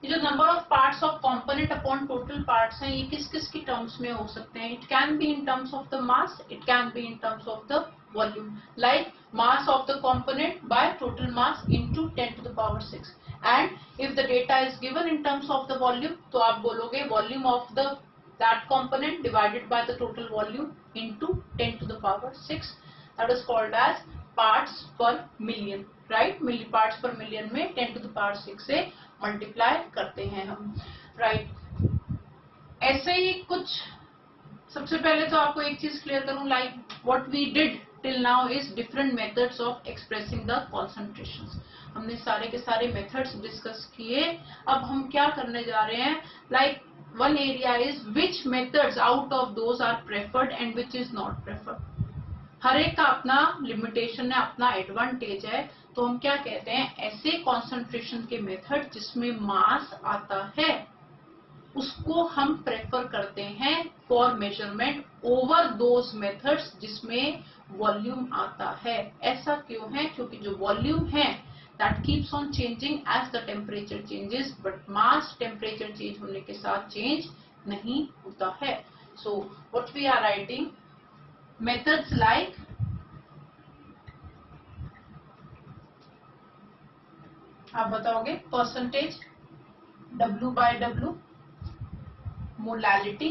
S1: ये जो number of parts of component upon total parts हैं, ये किस किस की terms में हो सकते हैं? It can be in terms of the mass, it can be in terms of the volume. Like mass of the component by total mass into 10 to the power 6. And if the data is given in terms of the volume, तो आप बोलोगे volume of the that component divided by the total volume into 10 to the power 6. That is called as parts per million, right. मिली parts per million में 10 to the power 6 से multiply करते हैं हम, right. ऐसे ही कुछ, सबसे पहले तो आपको एक चीज क्लियर करूं, like what we did till now is different methods of expressing the concentrations. हमने सारे के सारे मेथड्स डिस्कस किए. अब हम क्या करने जा रहे हैं, like one area is which methods out of those are preferred and which is not preferred. हर एक का अपना लिमिटेशन है, अपना एडवांटेज है. तो हम क्या कहते हैं, ऐसे कॉन्सेंट्रेशन के मेथड जिसमें मास आता है उसको हम प्रेफर करते हैं for measurement over those methods जिसमें वॉल्यूम आता है. ऐसा क्यों है? क्योंकि जो वॉल्यूम है that keeps on changing as the temperature changes, but mass temperature change होने के साथ चेंज नहीं होता है. So what we are writing, methods like आप बताओगे percentage, W by W, molality,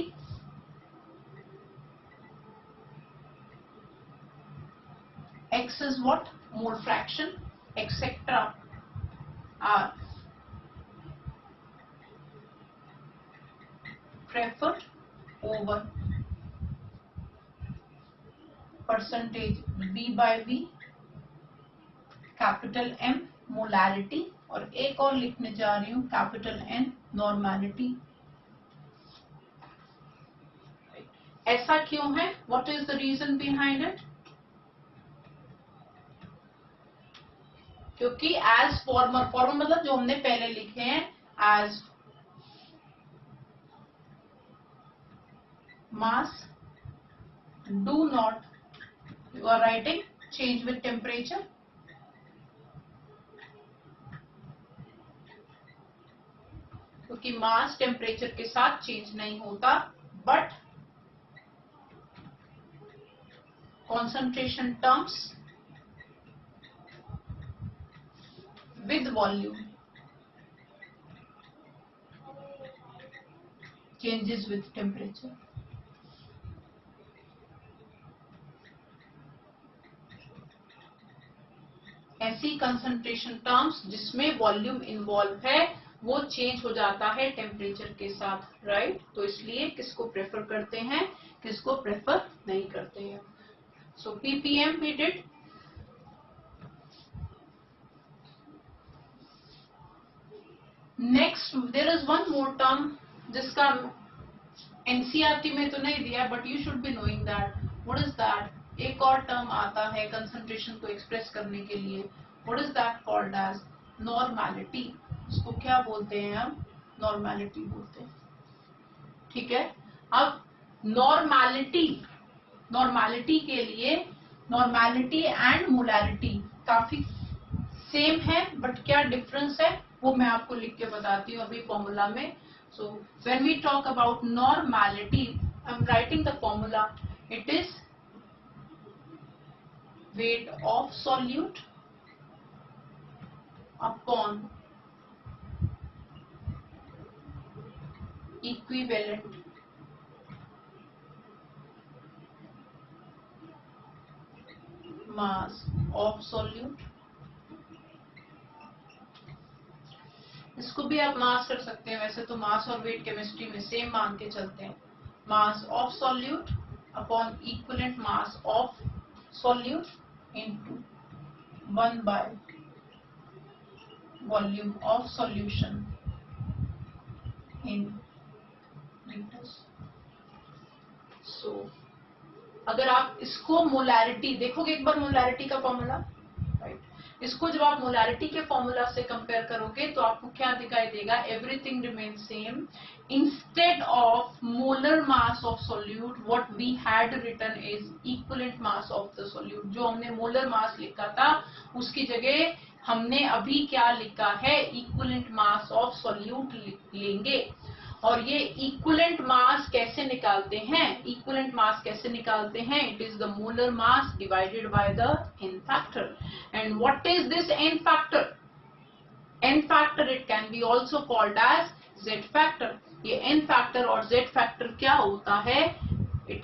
S1: X is what, mole fraction, etc. are preferred over percentage B by V, capital M molarity, और एक और लिखने जा रही हूं कैपिटल N नॉर्मैलिटी. ऐसा क्यों है? What is the reason behind it? क्योंकि एज फॉर्मर, फॉर्मर मतलब जो हमने पहले लिखे हैं, as mass do not, you are writing change with temperature, क्योंकि मास टेम्परेचर के साथ चेंज नहीं होता, but concentration terms with volume changes with temperature. ऐसी कंसंट्रेशन टर्म्स जिसमें वॉल्यूम इन्वॉल्व है वो चेंज हो जाता है टेम्परेचर के साथ, राइट। तो इसलिए किसको प्रेफर करते हैं, किसको प्रेफर नहीं करते हैं। So ppm we did। Next there is one more term जिसका एनसीईआरटी में तो नहीं दिया, but you should be knowing that. What is that? एक और टर्म आता है कंसंट्रेशन को एक्सप्रेस करने के लिए। What is that called as? Normality. इसको क्या बोलते हैं हम? नॉर्मैलिटी बोलते हैं, ठीक है। अब नॉर्मैलिटी के लिए नॉर्मैलिटी एंड मोलैरिटी काफी सेम है, बट क्या डिफरेंस है वो मैं आपको लिख के बताती हूँ अभी फॉर्मूला में। So when we talk about normality, I am writing the formula. It is weight of solute upon equivalent mass of solute। इसको भी आप मास कर सकते हैं, वैसे तो मास और वेट केमिस्ट्री में सेम मान के चलते हैं। मास of solute upon equivalent mass of solute into 1 by volume of solution in liters। So अगर आप इसको मोलैरिटी देखोगे एक बार, मोलैरिटी का फॉर्मूला, राइट। इसको जब आप मोलैरिटी के फॉर्मूला से कंपेयर करोगे तो आपको क्या दिखाई देगा? Everything remain same. Instead of molar mass of solute what we had written is equivalent mass of the solute. जो हमने मोलर मास लिखा था उसकी जगह हमने अभी क्या लिखा है? इक्विवेलेंट मास ऑफ सोल्यूट लेंगे। और ये इक्विवेलेंट मास कैसे निकालते हैं? इक्विवेलेंट मास कैसे निकालते हैं? It is the molar mass divided by the n factor. And what is this n factor? n factor it can be also called as z factor. ये n फैक्टर और z factor क्या होता है? It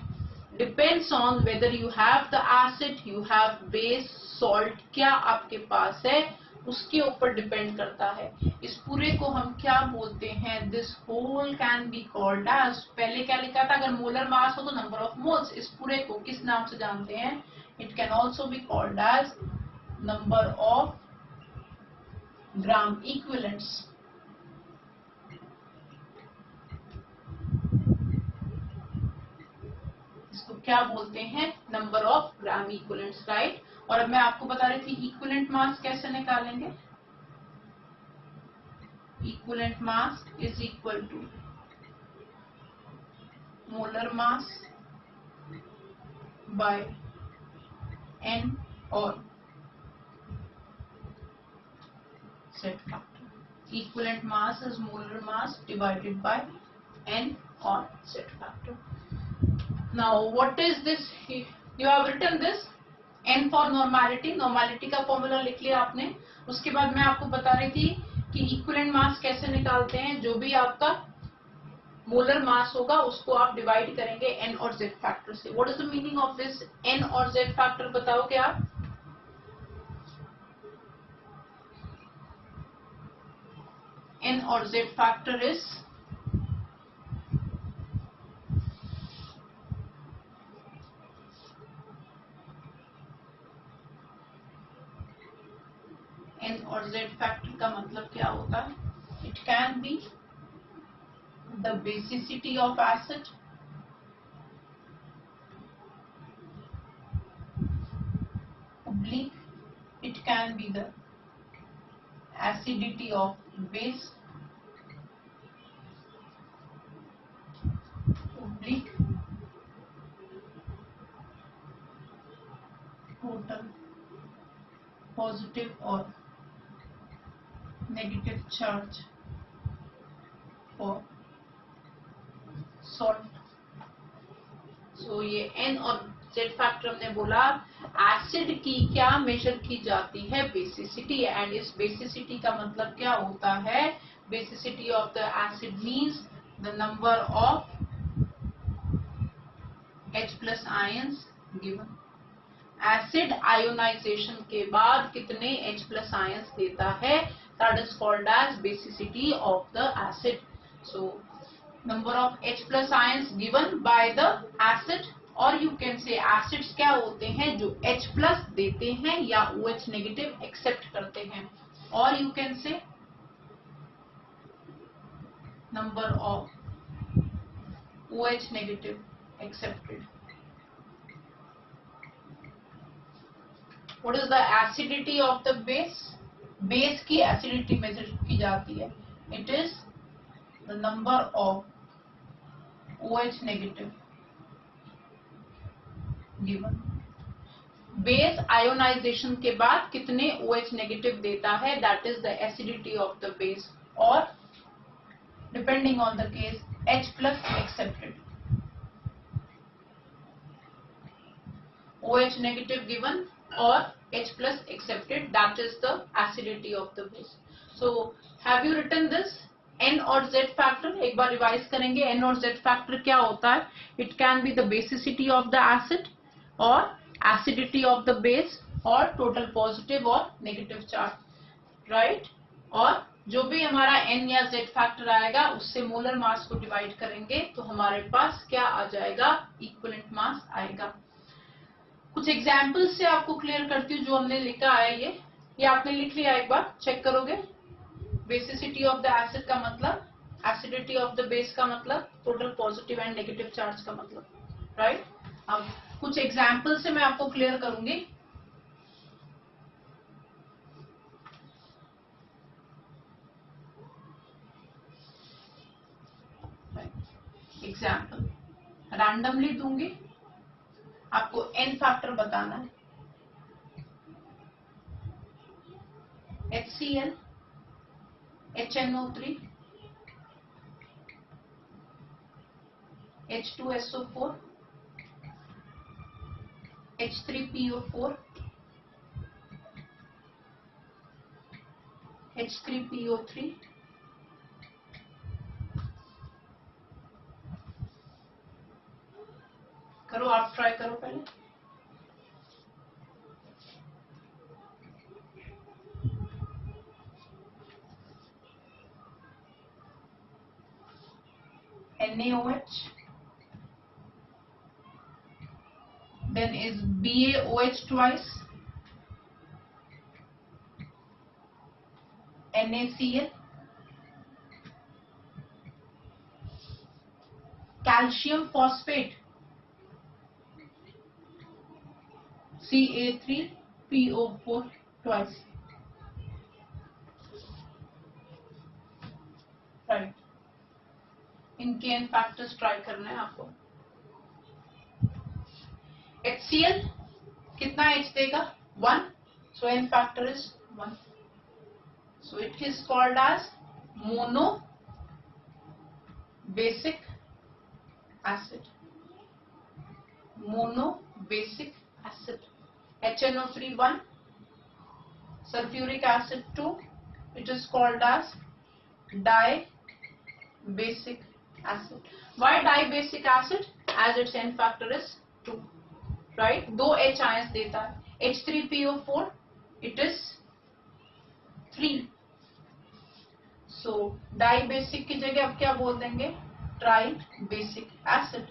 S1: depends on whether you have the acid, you have base, salt, क्या आपके पास है उसके ऊपर डिपेंड करता है। इस पूरे को हम क्या बोलते हैं? This whole can be called as, पहले क्या लिखा था? अगर मोलर मास हो तो नंबर ऑफ मोल्स। इस पूरे को किस नाम से जानते हैं? It can also be called as number of gram equivalents. इसको क्या बोलते हैं? Number of gram equivalents, right. और अब मैं आपको बता रही थी इक्विवेलेंट मास कैसे निकालेंगे। Equivalent mass is equal to molar mass by n और z factor. Equivalent mass is molar mass divided by n और z factor. Now what is this? You have written this n for normality. Normality का formula लिख लिया आपने। उसके बाद मैं आपको बता रही थी कि इक्विवेलेंट मास कैसे निकालते हैं। जो भी आपका मोलर मास होगा उसको आप डिवाइड करेंगे n और z फैक्टर से। What is the meaning of this n और z फैक्टर? बताओगे आप? n और z फैक्टर इज n और z फैक्टर का मतलब क्या होता है? It can B the basicity of acid, oblique it can be the acidity of base, oblique total positive or negative charge for salt. So ये n और z factor हमने बोला एसिड की क्या मेजर की जाती है? बेसिसिटी। एंड इस बेसिसिटी का मतलब क्या होता है? Basicity of the acid means the number of H+ ions given. Acid ionization के बाद कितने H प्लस आयंस देता है, that is called as basicity of the acid. So number of H plus ions given by the acid, और you can say acids क्या होते हैं जो H प्लस देते हैं या OH नेगेटिव एक्सेप्ट करते हैं, और यू कैन से number of OH negative accepted. What is the acidity of the base? Base की acidity measure की जाती है. It is the number of OH negative given. Base ionization के बाद कितने OH negative देता है, that is the acidity of the base, और depending on the case H plus accepted. OH negative given or H plus accepted, that is the acidity of the base. So have you written this? N और Z factor एक बार revise करेंगे. N और Z factor क्या होता है? It can be the basicity of the acid or acidity of the base or total positive or negative charge, right? और जो भी हमारा N या Z फैक्टर आएगा उससे मोलर मास को डिवाइड करेंगे तो हमारे पास क्या आ जाएगा, इक्विवेलेंट मास आएगा. कुछ एग्जांपल्स से आपको क्लियर करती हूँ. जो हमने लिखा है ये आपने लिख लिया, एक बार चेक करोगे. बेसिसिटी ऑफ द एसिड का मतलब, एसिडिटी ऑफ द बेस का मतलब, total positive and negative charge का मतलब, राइट. अब कुछ एग्जाम्पल से मैं आपको क्लियर करूंगी. एग्जाम्पल रैंडमली दूंगी, आपको N फैक्टर बताना है. HCl, HNO3, H2SO4, H3PO4, H3PO3, करो, आप ट्राई करो पहले. NaOH, then is BaOH twice, NaCl, calcium phosphate, Ca3PO4 twice, right. इनके N फैक्टर्स ट्राई करना है आपको. HCl कितना H देगा, 1, so N factor is 1, so it is called as mono basic acid. Mono basic acid. HNO3 1, sulfuric acid 2, it is called as di-basic acid. Why di-basic acid? As its N factor is 2, right. 2 H ions देता है. H3PO4 it is 3, so di-basic की जगह अब क्या बोल देंगे, tri-basic acid.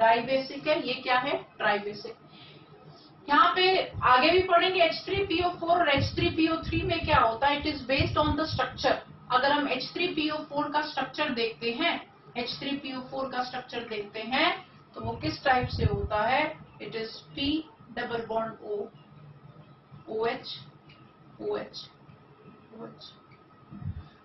S1: di-basic है, ये क्या है, tri-basic. यहाँ पे आगे भी पढ़ेंगे H3PO4 और H3PO3 में क्या होता है. It is based on the structure. अगर हम H3PO4 का स्ट्रक्चर देखते हैं, H3PO4 का स्ट्रक्चर देखते हैं तो वो किस टाइप से होता है. It is P double bond O, OH, OH, OH.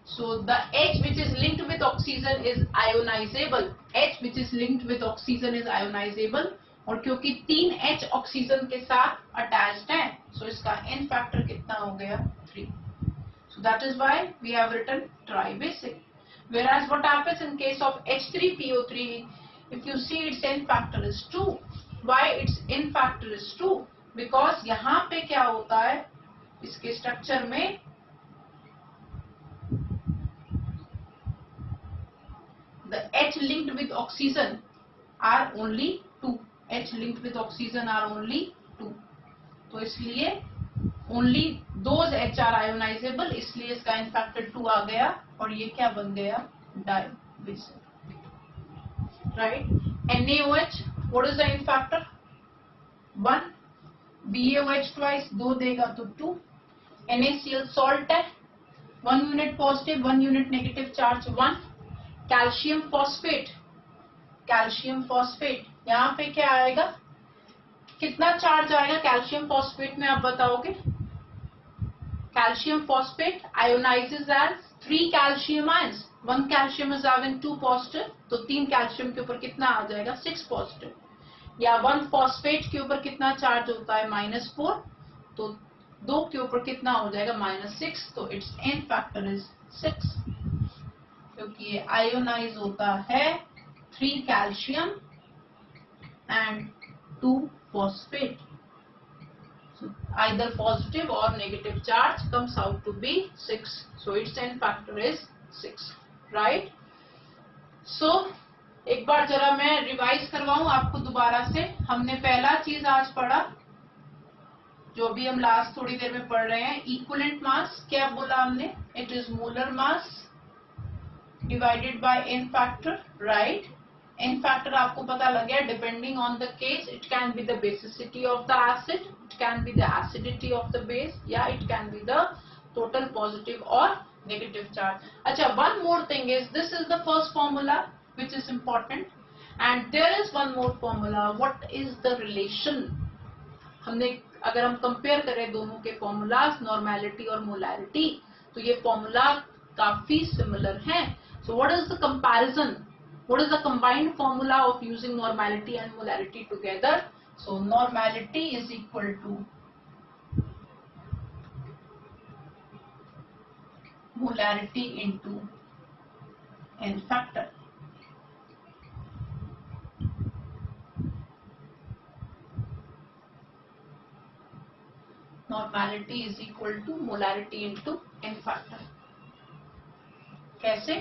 S1: So the H which is linked with oxygen is ionizable. H which is linked with oxygen is ionizable. और क्योंकि 3 H ऑक्सीजन के साथ अटैच्ड है, सो इसका N factor कितना हो गया, 3. So that is why we have written tri-basic. Whereas what happens in case of H3PO3, if you see its N factor is 2. Why its N factor is 2? Because यहाँ पे क्या होता है, इसके स्ट्रक्चर में the H linked with oxygen are only 2. H linked with oxygen are only 2. तो इसलिए only those H are ionizable, इसलिए इसका इन फैक्टर 2 आ गया और ये क्या बन गया, dibasic, right. NaOH, what is the n factor, 1, BaOH twice 2 देगा तो 2, NaCl सॉल्ट है, 1 unit positive 1 unit negative charge 1, calcium phosphate, calcium phosphate यहाँ पे क्या आएगा, कितना चार्ज आएगा कैल्शियम फॉस्फेट में, आप बताओगे। Calcium phosphate ionises as 3 calcium ions, 1 calcium is having 2 positive, तो 3 कैल्शियम के ऊपर कितना आ जाएगा, 6 पॉजिटिव, या 1 फॉस्फेट के ऊपर कितना चार्ज होता है, -4, तो 2 के ऊपर कितना हो जाएगा, -6, तो इट्स एन फैक्टर इज 6, क्योंकि ये आयोनाइज होता है 3 calcium and 2 phosphate. So either positive or negative charge comes out to be 6. So its n factor is 6, right? So एक बार जरा मैं रिवाइज करवाऊं आपको दोबारा से। हमने पहला चीज आज पढ़ा, जो भी हम लास्ट थोड़ी देर में पढ़ रहे हैं, इक्विवेलेंट मास। क्या बोला हमने, it is molar mass divided by n factor, right. n factor आपको पता लग गया, depending on the case it can be the basicity of the acid, it can be the acidity of the base, या it can be the total positive और negative charge. अच्छा, one more thing is, this is the first formula which is important, and there is one more formula, what is the relation. हमने अगर हम compare करें दोनों के formulas, normality और molarity, तो ये फॉर्मूला काफी सिमिलर हैं। सो what is the comparison, what is the combined formula of using normality and molarity together? So normality is equal to molarity into n factor. Normality is equal to molarity into n factor. कैसे?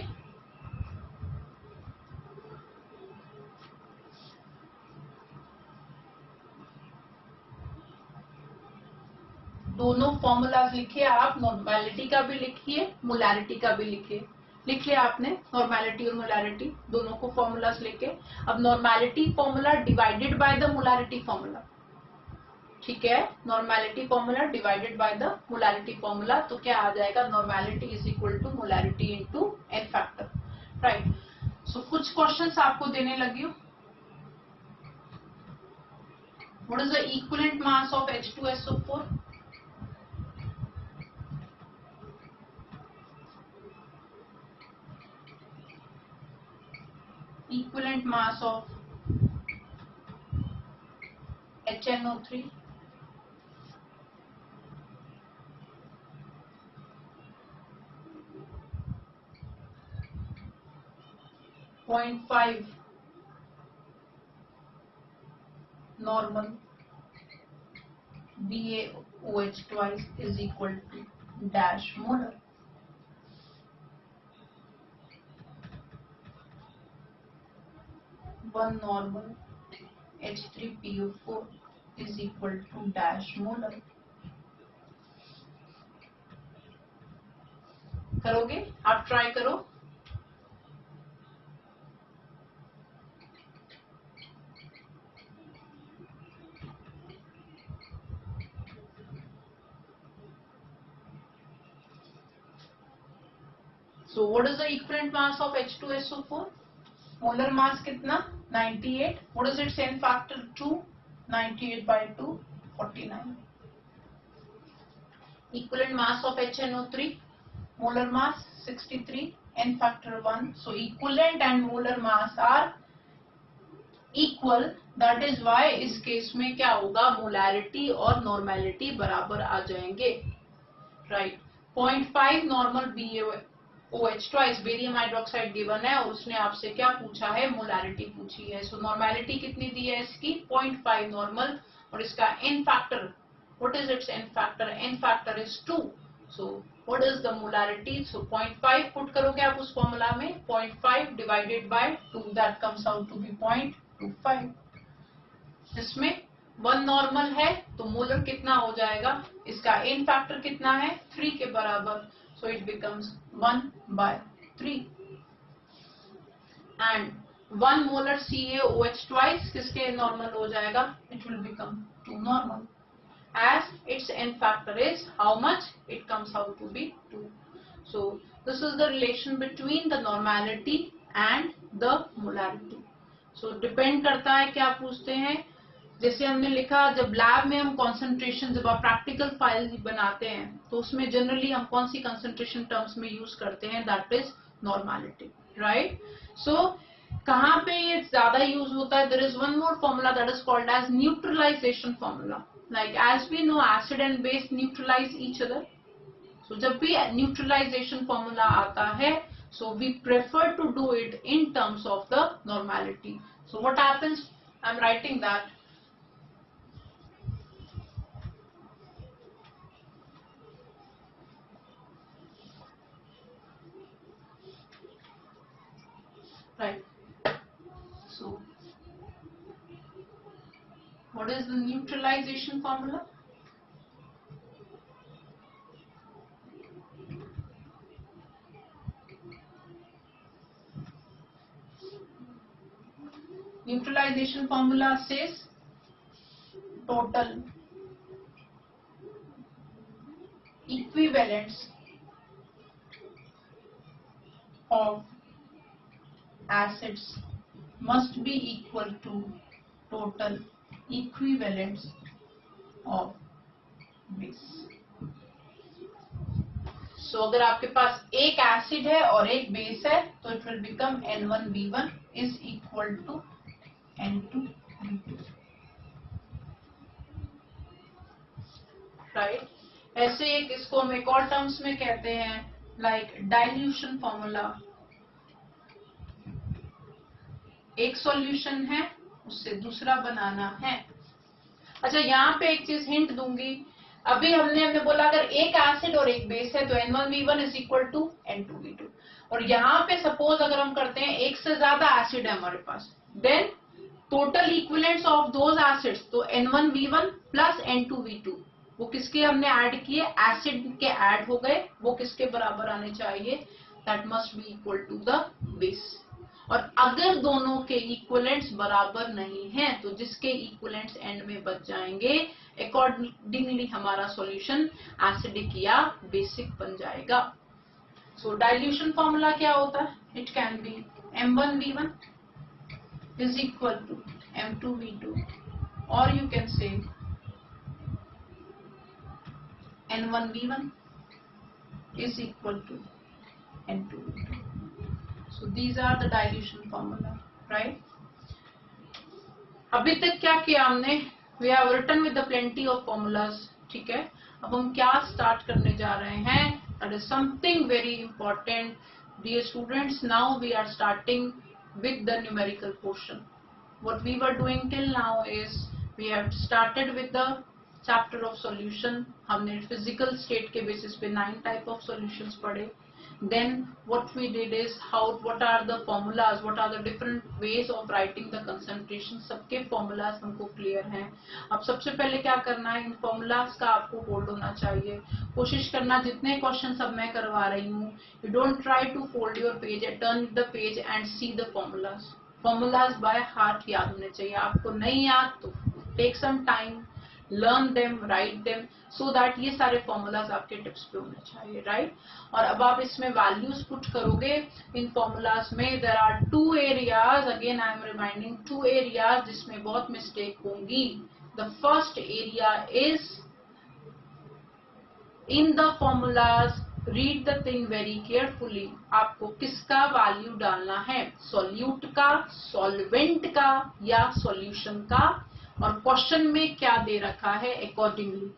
S1: दोनों formulas लिखिए आप, normality का भी लिखिए, molarity का भी लिखिए। लिख लिया आपने नॉर्मेलिटी और मोलैरिटी दोनों को फॉर्मूलाज लेके। अब normality formula divided by the molarity formula, ठीक है, normality formula divided by the molarity formula, तो क्या आ जाएगा, normality is equal to molarity into n factor, right. So कुछ क्वेश्चंस आपको देने लगी हूँ। What is the equivalent mass of H2SO4? Equivalent mass of HNO3? .5 normal BaOH twice is equal to dash molar. One normal H3PO4 is equal to dash molar. करोगे आप, try करो। So what is the equivalent mass of H2SO4? Molar mass कितना, 98. What is its n factor? 2. 98 by 2, 49. Equivalent mass of HNO3, molar mass 63, n factor 1. So equivalent and molar mass are equal. That is why इस case में क्या होगा, molarity और normality बराबर आ जाएंगे, right. 0.5 normal BaOH twice barium hydroxide given है और उसने आपसे क्या पूछा है, मोलैरिटी पूछी है। सो नॉर्मेलिटी कितनी दी है इसकी, 0.5 नॉर्मल, और इसका n factor, what is its n factor, n factor is 2। So what is the molarity, so 0.5 put करोगे आप उस फॉर्मूला में, 0.5 divided by 2, that comes out to be 0.25। इसमें 1 नॉर्मल है तो मोलर कितना हो जाएगा, इसका n फैक्टर कितना है 3 के बराबर, so it becomes 1/3 and 1 molar CaOH twice किसके नॉर्मल हो जाएगा, it will become 2 normal as its n factor is how much, it comes out to be 2. So this is the relation between the normality and the molarity. So depend करता है क्या पूछते हैं, जैसे हमने लिखा जब लैब में हम कंसंट्रेशन, जब आप प्रैक्टिकल फाइल बनाते हैं तो उसमें जनरली हम कौन सी कंसंट्रेशन टर्म्स में यूज करते हैं, that is normality, right. So कहाँ पे ये ज्यादा यूज होता है, there is one more formula that is called as neutralization formula. Like as we know acid and base neutralize each other, so जब भी neutralization formula आता है, so we prefer to do it in terms of the normality. So what happens, I'm writing that right. So what is the neutralization formula? Neutralization formula says total equivalence of acids must be equal to total equivalence of base. So अगर आपके पास एक acid है और एक base है तो it will become N1B1 is equal to N2B2, right. ऐसे एक इसको हम एक और टर्म्स में कहते हैं लाइक डाइल्यूशन फॉर्मूला. एक सॉल्यूशन है उससे दूसरा बनाना है. अच्छा यहाँ पे एक चीज हिंट दूंगी, अभी हमने बोला अगर एक एसिड और एक बेस है तो N1B1 is equal to N2B2, और यहाँ पे सपोज अगर हम करते हैं एक से ज्यादा एसिड है हमारे पास, then total equivalence of those acids, तो N1B1 प्लस N2B2 वो किसके हमने ऐड किए, एसिड के ऐड हो गए, वो किसके बराबर आने चाहिए, that must be equal to the base. और अगर दोनों के इक्विवेलेंट्स बराबर नहीं हैं तो जिसके इक्विवेलेंट्स एंड में बच जाएंगे अकॉर्डिंगली हमारा सॉल्यूशन एसिडिक या बेसिक बन जाएगा. सो डाइल्यूशन फॉर्मूला क्या होता है, it can B M1B1 is equal to M2B2, or you can say N1B1 is equal to N2B2. So these are the dilution formula, right? अभी तक क्या किया हमने, we have written with the plenty of formulas, ठीक है. अब हम क्या स्टार्ट करने जा रहे हैं, that is something very important. Dear students, now we are starting with the numerical portion. What we were doing till now is we have started with the chapter of solution. हमने physical state के basis पे 9 type of solutions पढ़े. Then what we did is what are the formulas, what are the different ways of writing the concentration, सबके formulas हमको clear हैं. अब सबसे पहले क्या करना है, इन formulas का आपको hold होना चाहिए. कोशिश करना जितने questions अब मैं करवा रही हूँ, you don't try to fold your page, turn the page and see the formulas. Formulas by heart याद होने चाहिए. आपको नहीं याद तो take some time, learn them, write them, so that ये सारे formulas आपके tips पे होने चाहिए, right? और अब आप इसमें values put करोगे इन formulas में. there are 2 areas, again I am reminding 2 areas जिसमें बहुत mistake होंगी. the first area is in the formulas, read the thing very carefully. आपको किसका value डालना है, solute का, solvent का या solution का, और क्वेश्चन में क्या दे रखा है अकॉर्डिंगली,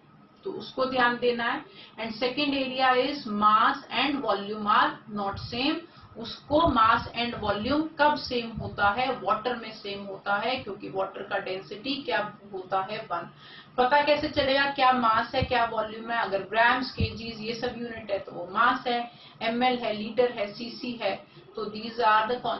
S1: तो उसको ध्यान देना है. And second area is mass and volume are not same. उसको मास एंड वॉल्यूम कब सेम होता है, वाटर में सेम होता है, क्योंकि वाटर का डेंसिटी क्या होता है 1. पता कैसे चलेगा क्या मास है क्या वॉल्यूम है, अगर ग्राम्स केजीज ये सब यूनिट है तो वो मास है, ml है, लीटर है, cc है, तो these are the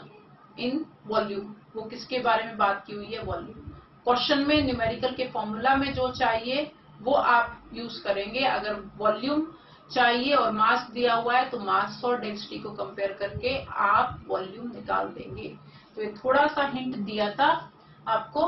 S1: in volume. वो किसके बारे में बात की हुई है, वॉल्यूम. क्वेश्चन में न्यूमेरिकल के फॉर्मूला में जो चाहिए वो आप यूज करेंगे। अगर वॉल्यूम चाहिए और मास दिया हुआ है तो मास और डेंसिटी को कंपेयर करके आप वॉल्यूम निकाल देंगे। तो ये थोड़ा सा हिंट दिया था आपको